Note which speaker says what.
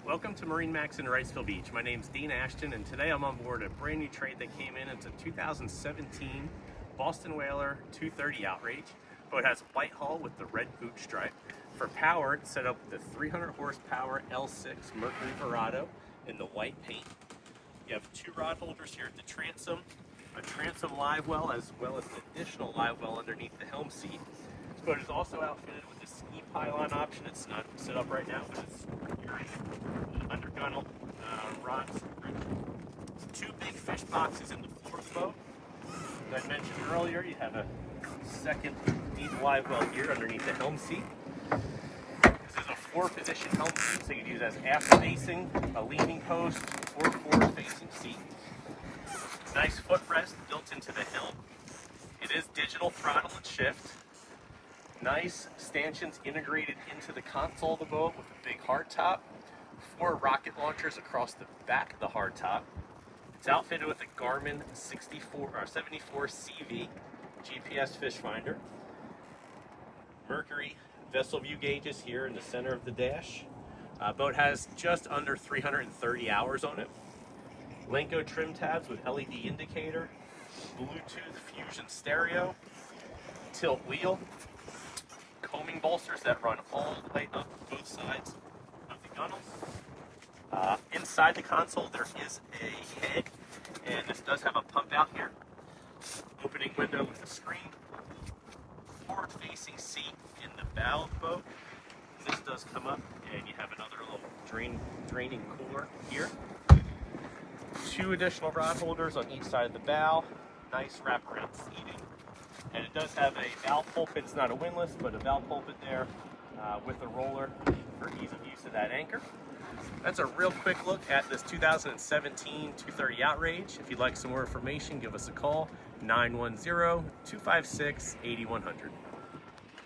Speaker 1: Welcome to MarineMax in Wrightsville Beach. My name's Dean Ashton, and today I'm on board a brand new trade that came in. It's a 2017 Boston Whaler 230 Outrage. Boat has white hull with the red boot stripe. For power, it's set up with the 300 horsepower L6 Mercury Verado in the white paint. You have two rod holders here at the transom, a transom live well as an additional live well underneath the helm seat. This boat is also outfitted with a ski pylon option. It's not set up right now, but it's under gunnel rods. Two big fish boxes in the floor of the boat. As I mentioned earlier, you have a second deep live well here underneath the helm seat. This is a 4-position helm seat, so you can use it as aft facing, a leaning post, or forward facing seat. Nice footrest built into the helm. It is digital throttle and shift. Nice stanchions integrated into the console of the boat with a big hardtop. 4 rocket launchers across the back of the hardtop. It's outfitted with a Garmin 74 CV GPS fish finder. Mercury vessel view gauges here in the center of the dash. Boat has just under 330 hours on it. Lenco trim tabs with LED indicator, Bluetooth fusion stereo, tilt wheel, coaming bolsters that run all the way up both sides of the gunnels. Inside the console there is a head, and this does have a pump out here. Opening window with a screen. Forward facing seat in the bow of the boat. This does come up and you have another little draining cooler here. 2 additional rod holders on each side of the bow. Nice wraparound seating. And it does have a bow pulpit. It's not a windlass, but a bow pulpit there with a roller for ease of use of that anchor. That's a real quick look at this 2017 230 Outrage. If you'd like some more information, give us a call, 910-256-8100.